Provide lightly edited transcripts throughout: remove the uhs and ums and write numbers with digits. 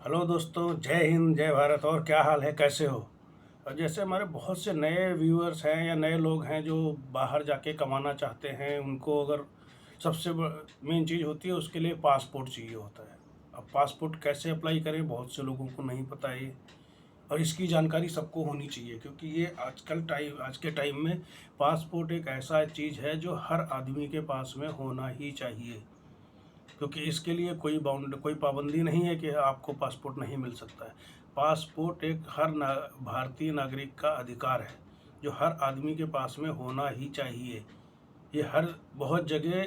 Hello दोस्तों, जय हिंद जय भारत। और क्या हाल है, कैसे हो? और जैसे हमारे बहुत से नए व्यूअर्स हैं या नए लोग हैं जो बाहर जाके कमाना चाहते हैं, उनको अगर सबसे मेन चीज़ होती है, उसके लिए पासपोर्ट चाहिए होता है। अब पासपोर्ट कैसे अप्लाई करें, बहुत से लोगों को नहीं पता है ये। और इसकी जानकारी सबको होनी चाहिए, क्योंकि ये आज के टाइम में पासपोर्ट एक ऐसा चीज़ है जो हर आदमी के पास में होना ही चाहिए। क्योंकि इसके लिए कोई पाबंदी नहीं है कि आपको पासपोर्ट नहीं मिल सकता है। पासपोर्ट एक भारतीय नागरिक का अधिकार है, जो हर आदमी के पास में होना ही चाहिए। ये हर बहुत जगह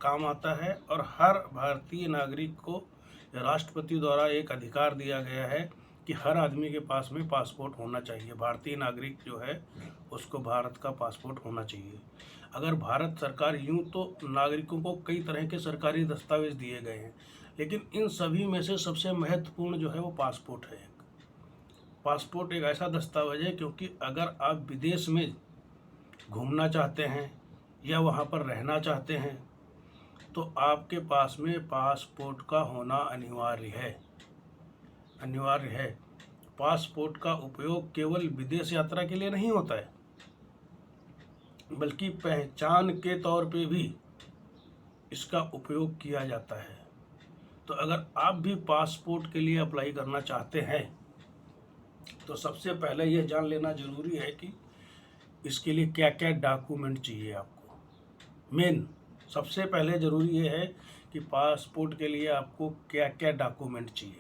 काम आता है और हर भारतीय नागरिक को राष्ट्रपति द्वारा एक अधिकार दिया गया है कि हर आदमी के पास में पासपोर्ट होना चाहिए। भारतीय नागरिक जो है उसको भारत का पासपोर्ट होना चाहिए। अगर भारत सरकार यूं तो नागरिकों को कई तरह के सरकारी दस्तावेज दिए गए हैं, लेकिन इन सभी में से सबसे महत्वपूर्ण जो है वो पासपोर्ट है। पासपोर्ट एक ऐसा दस्तावेज है, क्योंकि अगर आप विदेश में घूमना चाहते हैं या वहाँ पर रहना चाहते हैं तो आपके पास में पासपोर्ट का होना अनिवार्य है। पासपोर्ट का उपयोग केवल विदेश यात्रा के लिए नहीं होता है, बल्कि पहचान के तौर पे भी इसका उपयोग किया जाता है। तो अगर आप भी पासपोर्ट के लिए अप्लाई करना चाहते हैं तो सबसे पहले यह जान लेना ज़रूरी है कि इसके लिए क्या क्या डॉक्यूमेंट चाहिए आपको। मेन सबसे पहले ज़रूरी ये है कि पासपोर्ट के लिए आपको क्या क्या डॉक्यूमेंट चाहिए,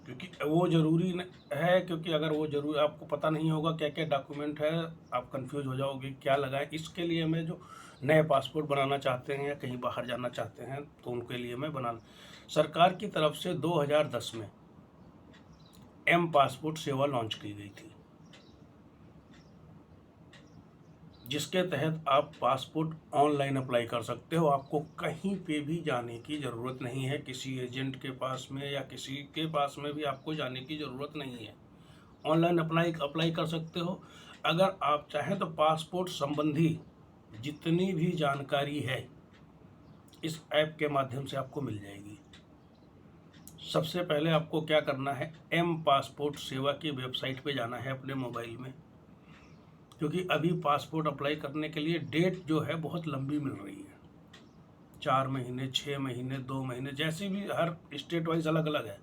क्योंकि वो ज़रूरी है। क्योंकि अगर वो ज़रूरी आपको पता नहीं होगा क्या क्या डॉक्यूमेंट है, आप कंफ्यूज हो जाओगे क्या लगाएं। इसके लिए मैं जो नए पासपोर्ट बनाना चाहते हैं या कहीं बाहर जाना चाहते हैं तो उनके लिए मैं सरकार की तरफ से 2010 में एम पासपोर्ट सेवा लॉन्च की गई थी, जिसके तहत आप पासपोर्ट ऑनलाइन अप्लाई कर सकते हो। आपको कहीं पे भी जाने की ज़रूरत नहीं है, किसी एजेंट के पास में या किसी के पास में भी आपको जाने की ज़रूरत नहीं है। ऑनलाइन अप्लाई कर सकते हो। अगर आप चाहें तो पासपोर्ट संबंधी जितनी भी जानकारी है इस ऐप के माध्यम से आपको मिल जाएगी। सबसे पहले आपको क्या करना है, एम पासपोर्ट सेवा की वेबसाइट पे जाना है अपने मोबाइल में, क्योंकि अभी पासपोर्ट अप्लाई करने के लिए डेट जो है बहुत लंबी मिल रही है। 4 महीने, 6 महीने, 2 महीने, जैसी भी हर स्टेट वाइज अलग अलग है।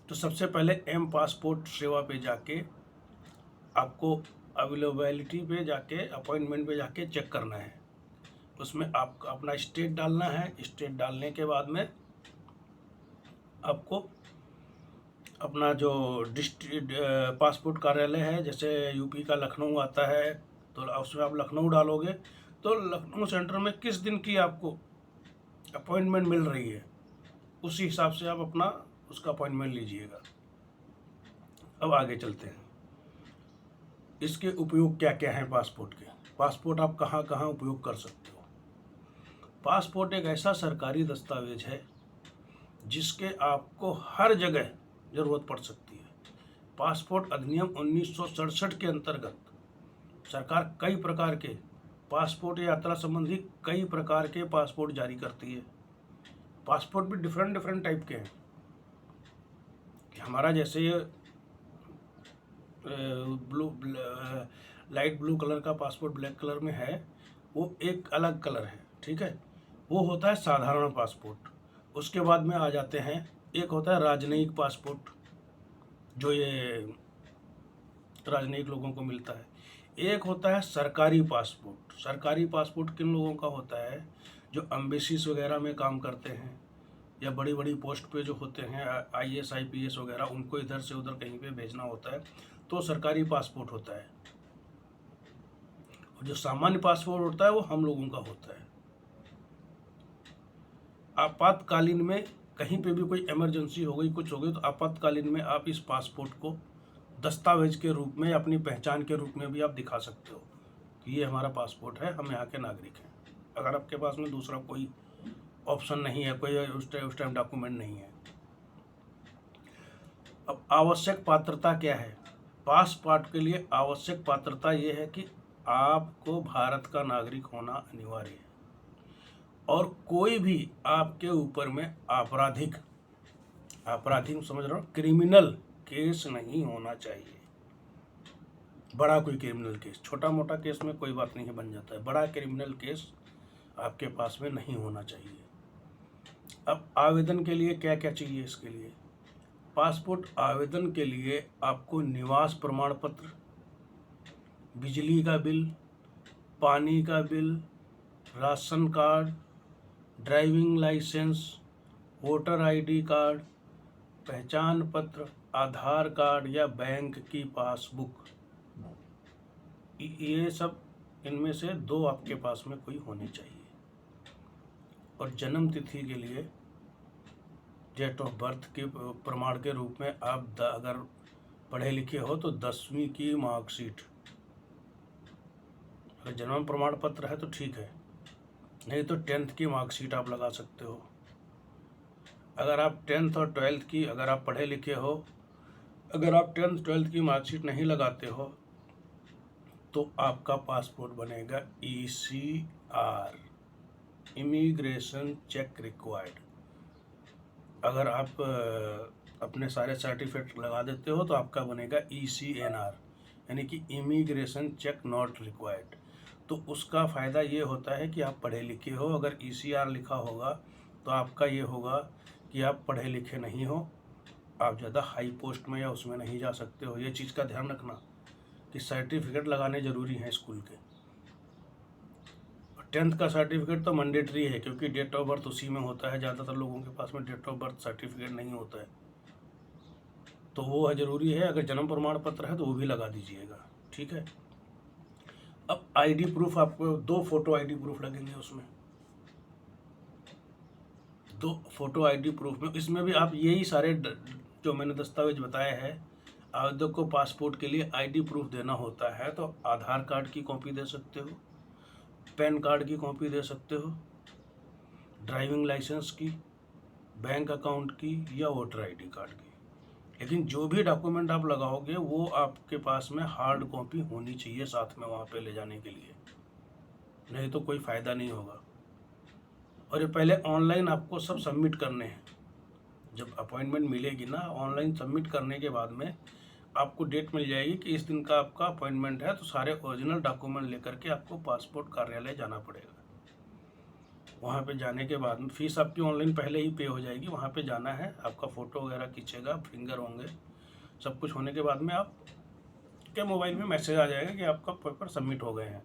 तो सबसे पहले एम पासपोर्ट सेवा पे जाके आपको अवेलेबिलिटी पे जाके अपॉइंटमेंट पे जाके चेक करना है। उसमें आपका अपना स्टेट डालना है। स्टेट डालने के बाद में आपको अपना जो डिस्ट्रिक्ट पासपोर्ट कार्यालय है, जैसे यूपी का लखनऊ आता है तो उसमें आप लखनऊ डालोगे तो लखनऊ सेंटर में किस दिन की आपको अपॉइंटमेंट मिल रही है उसी हिसाब से आप अपना उसका अपॉइंटमेंट लीजिएगा। अब आगे चलते हैं, इसके उपयोग क्या क्या हैं पासपोर्ट के। पासपोर्ट आप कहाँ कहाँ उपयोग कर सकते हो। पासपोर्ट एक ऐसा सरकारी दस्तावेज है जिसके आपको हर जगह ज़रूरत पड़ सकती है। पासपोर्ट अधिनियम 1967 के अंतर्गत सरकार कई प्रकार के पासपोर्ट यात्रा संबंधी कई प्रकार के पासपोर्ट जारी करती है। पासपोर्ट भी डिफरेंट डिफरेंट टाइप के हैं। हमारा जैसे ये लाइट ब्लू कलर का पासपोर्ट ब्लैक कलर में है, वो एक अलग कलर है, ठीक है। वो होता है साधारण पासपोर्ट। उसके बाद में आ जाते हैं, एक होता है राजनयिक पासपोर्ट, जो ये राजनयिक लोगों को मिलता है। एक होता है सरकारी पासपोर्ट। सरकारी पासपोर्ट किन लोगों का होता है, जो एम्बेसीज वगैरह में काम करते हैं या बड़ी बड़ी पोस्ट पे जो होते हैं, आईएएस आईपीएस वगैरह, उनको इधर से उधर कहीं पे भेजना होता है तो सरकारी पासपोर्ट होता है। और जो सामान्य पासपोर्ट होता है वो हम लोगों का होता है। आपातकालीन में कहीं पे भी कोई इमरजेंसी हो गई, कुछ हो गई, तो आपातकालीन में आप इस पासपोर्ट को दस्तावेज के रूप में, अपनी पहचान के रूप में भी आप दिखा सकते हो कि ये हमारा पासपोर्ट है, हम यहाँ के नागरिक हैं। अगर आपके पास में दूसरा कोई ऑप्शन नहीं है, कोई उस टाइम डॉक्यूमेंट नहीं है। अब आवश्यक पात्रता क्या है। पासपोर्ट के लिए आवश्यक पात्रता ये है कि आपको भारत का नागरिक होना अनिवार्य है और कोई भी आपके ऊपर में आपराधिक आपराधिक समझ रहा हूँ, क्रिमिनल केस नहीं होना चाहिए। बड़ा कोई क्रिमिनल केस, छोटा मोटा केस में कोई बात नहीं है, बन जाता है। बड़ा क्रिमिनल केस आपके पास में नहीं होना चाहिए। अब आवेदन के लिए क्या क्या चाहिए? इसके लिए पासपोर्ट आवेदन के लिए आपको निवास प्रमाण पत्र, बिजली का बिल, पानी का bill, ration card, driving licence, voter ID card, पहचान पत्र, आधार कार्ड या बैंक की पासबुक, ये सब इनमें से 2 आपके पास में कोई होनी चाहिए। और जन्म तिथि के लिए डेट ऑफ बर्थ के प्रमाण के रूप में आप अगर पढ़े लिखे हो तो 10वीं की मार्कशीट, अगर जन्म प्रमाण पत्र है तो ठीक है, नहीं तो 10th की मार्कशीट आप लगा सकते हो। अगर आप 10th और 12th की, अगर आप पढ़े लिखे हो, अगर आप 10th 12th की मार्कशीट नहीं लगाते हो तो आपका पासपोर्ट बनेगा ECR, इमिग्रेशन चेक रिक्वायर्ड। अगर आप अपने सारे सर्टिफिकेट लगा देते हो तो आपका बनेगा ECNR, यानी कि इमिग्रेशन चेक नॉट रिक्वायर्ड। तो उसका फ़ायदा ये होता है कि आप पढ़े लिखे हो। अगर ECR लिखा होगा तो आपका ये होगा कि आप पढ़े लिखे नहीं हो, आप ज़्यादा हाई पोस्ट में या उसमें नहीं जा सकते हो। ये चीज़ का ध्यान रखना कि सर्टिफिकेट लगाने ज़रूरी हैं स्कूल के। 10th का सर्टिफिकेट तो मैंडेटरी है, क्योंकि डेट ऑफ बर्थ उसी में होता है। ज़्यादातर लोगों के पास में डेट ऑफ बर्थ सर्टिफिकेट नहीं होता है, तो वो है ज़रूरी है। अगर जन्म प्रमाण पत्र है तो वो भी लगा दीजिएगा, ठीक है। अब आईडी प्रूफ, आपको 2 फोटो आईडी प्रूफ लगेंगे उसमें, 2 फोटो आईडी प्रूफ में। इसमें भी आप यही सारे जो मैंने दस्तावेज बताए हैं, आवेदक को पासपोर्ट के लिए आईडी प्रूफ देना होता है, तो आधार कार्ड की कॉपी दे सकते हो, पैन कार्ड की कॉपी दे सकते हो, ड्राइविंग लाइसेंस की, बैंक अकाउंट की या वोटर आईडी कार्ड की। लेकिन जो भी डॉक्यूमेंट आप लगाओगे वो आपके पास में हार्ड कॉपी होनी चाहिए साथ में वहाँ पे ले जाने के लिए, नहीं तो कोई फ़ायदा नहीं होगा। और ये पहले ऑनलाइन आपको सब सबमिट करने हैं। जब अपॉइंटमेंट मिलेगी ना, ऑनलाइन सबमिट करने के बाद में आपको डेट मिल जाएगी कि इस दिन का आपका अपॉइंटमेंट है, तो सारे ओरिजिनल डॉक्यूमेंट लेकर के आपको पासपोर्ट कार्यालय जाना पड़ेगा। वहाँ पे जाने के बाद में फ़ीस आपकी ऑनलाइन पहले ही पे हो जाएगी। वहाँ पे जाना है, आपका फ़ोटो वगैरह खींचेगा, फिंगर होंगे, सब कुछ होने के बाद में आप के मोबाइल में मैसेज आ जाएगा कि आपका पेपर सबमिट हो गए हैं।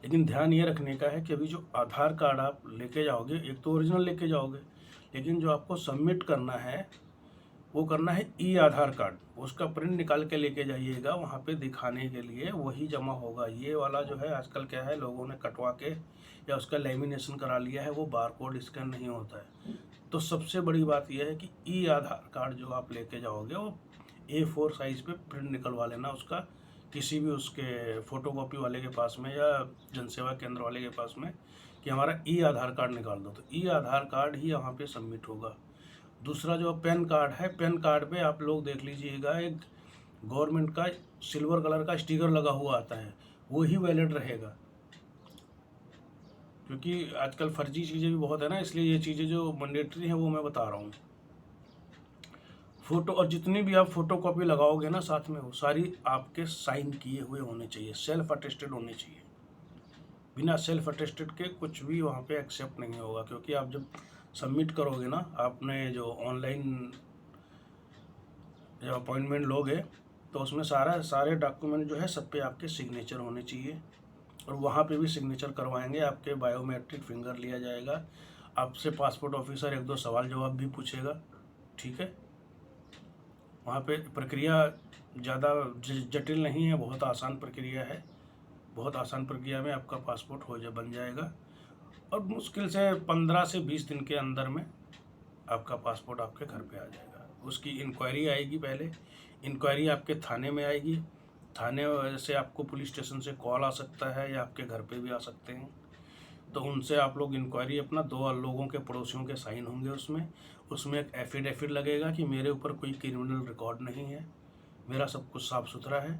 लेकिन ध्यान ये रखने का है कि अभी जो आधार कार्ड आप लेके जाओगे, एक तो ओरिजिनल लेके जाओगे, लेकिन जो आपको सबमिट करना है वो करना है आधार कार्ड। उसका प्रिंट निकाल के लेके जाइएगा वहाँ पे दिखाने के लिए, वही जमा होगा। ये वाला जो है आजकल क्या है, लोगों ने कटवा के या उसका लेमिनेशन करा लिया है, वो बारकोड स्कैन नहीं होता है। तो सबसे बड़ी बात यह है कि आधार कार्ड जो आप लेके जाओगे वो A4 साइज़ पे प्रिंट निकलवा लेना उसका, किसी भी उसके फ़ोटोकॉपी वाले के पास में या जनसेवा केंद्र वाले के पास में, कि हमारा आधार कार्ड निकाल दो। तो आधार कार्ड ही वहाँ पे सबमिट होगा। दूसरा जो पैन कार्ड है, पैन कार्ड पे आप लोग देख लीजिएगा, एक गवर्नमेंट का सिल्वर कलर का स्टिकर लगा हुआ आता है, वो ही वैलिड रहेगा। क्योंकि आजकल फर्जी चीज़ें भी बहुत है ना, इसलिए ये चीज़ें जो मैंडेटरी हैं वो मैं बता रहा हूँ। फ़ोटो, और जितनी भी आप फ़ोटो कॉपी लगाओगे ना साथ में, वो सारी आपके साइन किए हुए होने चाहिए, सेल्फ अटेस्टेड होने चाहिए। बिना सेल्फ अटेस्टेड के कुछ भी वहाँ पे एक्सेप्ट नहीं होगा। क्योंकि आप जब सबमिट करोगे ना, आपने जो ऑनलाइन जब अपॉइंटमेंट लोगे तो उसमें सारे डॉक्यूमेंट जो है सब पे आपके सिग्नेचर होने चाहिए। और वहाँ पे भी सिग्नेचर करवाएंगे, आपके बायोमेट्रिक फिंगर लिया जाएगा, आपसे पासपोर्ट ऑफिसर 1-2 सवाल जवाब भी पूछेगा, ठीक है। वहाँ पे प्रक्रिया ज़्यादा जटिल नहीं है, बहुत आसान प्रक्रिया है। बहुत आसान प्रक्रिया में आपका पासपोर्ट बन जाएगा, और मुश्किल से 15 से 20 दिन के अंदर में आपका पासपोर्ट आपके घर पे आ जाएगा। उसकी इंक्वायरी आएगी, पहले इंक्वायरी आपके थाने में आएगी, थाने से आपको पुलिस स्टेशन से कॉल आ सकता है या आपके घर पे भी आ सकते हैं। तो उनसे आप लोग इंक्वायरी, अपना 2 लोगों के पड़ोसियों के साइन होंगे उसमें एक एफिडेविट लगेगा कि मेरे ऊपर कोई क्रिमिनल रिकॉर्ड नहीं है, मेरा सब कुछ साफ़ सुथरा है।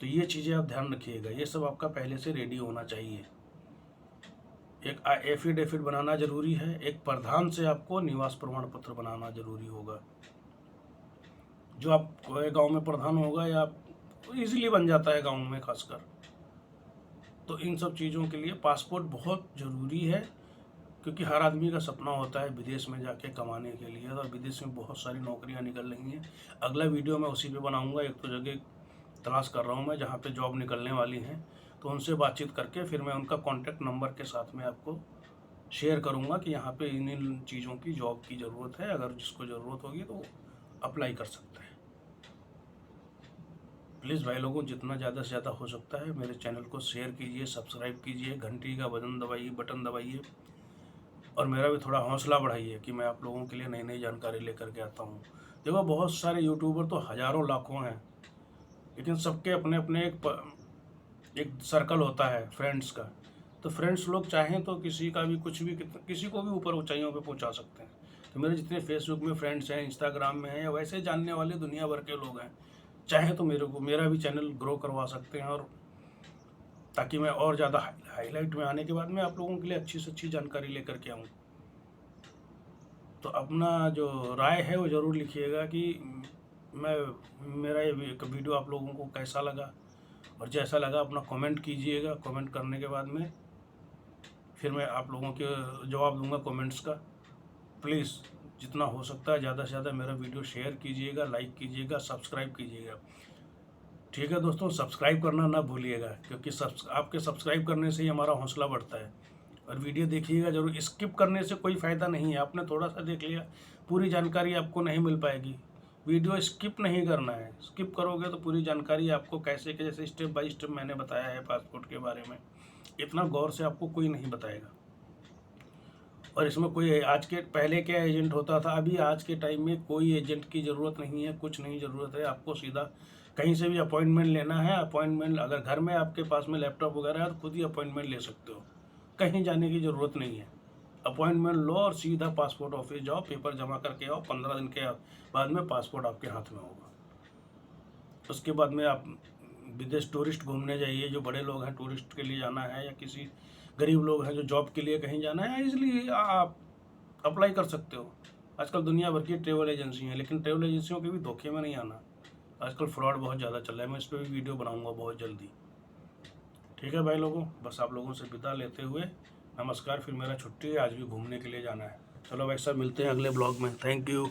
तो ये चीज़ें आप ध्यान रखिएगा, ये सब आपका पहले से रेडी होना चाहिए। एक एफिडेविट बनाना ज़रूरी है, एक प्रधान से आपको निवास प्रमाण पत्र बनाना ज़रूरी होगा। जो आप गांव में प्रधान होगा या इजीली बन जाता है गांव में खासकर। तो इन सब चीज़ों के लिए पासपोर्ट बहुत ज़रूरी है, क्योंकि हर आदमी का सपना होता है विदेश में जाके कमाने के लिए, और विदेश में बहुत सारी नौकरियां निकल रही हैं। अगला वीडियो मैं उसी पे बनाऊंगा। एक तो जगह तलाश कर रहा हूं मैं जहां पे जॉब निकलने वाली हैं, तो उनसे बातचीत करके फिर मैं उनका कॉन्टैक्ट नंबर के साथ में आपको शेयर करूंगा कि यहाँ पे इन चीज़ों की जॉब की ज़रूरत है। अगर जिसको ज़रूरत होगी तो अप्लाई कर सकता है। प्लीज़ भाई लोगों, जितना ज़्यादा से ज़्यादा हो सकता है मेरे चैनल को शेयर कीजिए, सब्सक्राइब कीजिए, घंटी का बटन दबाइए और मेरा भी थोड़ा हौसला बढ़ाइए कि मैं आप लोगों के लिए नई नई जानकारी लेकर के आता हूँ। देखो, बहुत सारे यूट्यूबर तो हज़ारों लाखों हैं, लेकिन सबके अपने अपने एक सर्कल होता है फ्रेंड्स का। तो फ्रेंड्स लोग चाहें तो किसी का भी कुछ भी किसी को भी ऊपर ऊंचाइयों पे पहुंचा सकते हैं। तो मेरे जितने फेसबुक में फ्रेंड्स हैं, इंस्टाग्राम में हैं, या वैसे जानने वाले दुनिया भर के लोग हैं, चाहे तो मेरा भी चैनल ग्रो करवा सकते हैं, और ताकि मैं और ज़्यादा हाईलाइट में आने के बाद में आप लोगों के लिए अच्छी से अच्छी जानकारी लेकर के आऊँ। तो अपना जो राय है वो ज़रूर लिखिएगा कि मेरा ये वीडियो आप लोगों को कैसा लगा, और जैसा लगा अपना कमेंट कीजिएगा। कमेंट करने के बाद में फिर मैं आप लोगों के जवाब दूंगा कमेंट्स का। प्लीज़ जितना हो सकता है ज़्यादा से ज़्यादा मेरा वीडियो शेयर कीजिएगा, लाइक कीजिएगा, सब्सक्राइब कीजिएगा। ठीक है दोस्तों, सब्सक्राइब करना ना भूलिएगा, क्योंकि आपके सब्सक्राइब करने से ही हमारा हौसला बढ़ता है। और वीडियो देखिएगा जरूर, स्किप करने से कोई फ़ायदा नहीं है। आपने थोड़ा सा देख लिया, पूरी जानकारी आपको नहीं मिल पाएगी। वीडियो स्किप नहीं करना है, स्किप करोगे तो पूरी जानकारी आपको कैसे जैसे स्टेप बाय स्टेप मैंने बताया है पासपोर्ट के बारे में, इतना गौर से आपको कोई नहीं बताएगा। और इसमें कोई आज के पहले क्या एजेंट होता था, अभी आज के टाइम में कोई एजेंट की ज़रूरत नहीं है, कुछ नहीं ज़रूरत है। आपको सीधा कहीं से भी अपॉइंटमेंट लेना है, अपॉइंटमेंट अगर घर में आपके पास में लैपटॉप वगैरह है तो खुद ही अपॉइंटमेंट ले सकते हो, कहीं जाने की ज़रूरत नहीं है। अपॉइंटमेंट लो और सीधा पासपोर्ट ऑफिस जाओ, पेपर जमा करके आओ, 15 दिन के बाद में पासपोर्ट आपके हाथ में होगा। उसके बाद में आप विदेश टूरिस्ट घूमने जाइए, जो बड़े लोग हैं टूरिस्ट के लिए जाना है, या किसी गरीब लोग हैं जो जॉब के लिए कहीं जाना है, इसलिए आप अप्लाई कर सकते हो। आजकल दुनिया भर की ट्रेवल एजेंसी हैं, लेकिन ट्रेवल एजेंसियों के भी धोखे में नहीं आना। आजकल फ्रॉड बहुत ज़्यादा चल रहा है, मैं इस पर भी वीडियो बनाऊंगा बहुत जल्दी। ठीक है भाई लोगों, बस आप लोगों से विदा लेते हुए नमस्कार। फिर मेरा छुट्टी है, आज भी घूमने के लिए जाना है। चलो भाई साहब, मिलते हैं अगले ब्लॉग में। Thank you.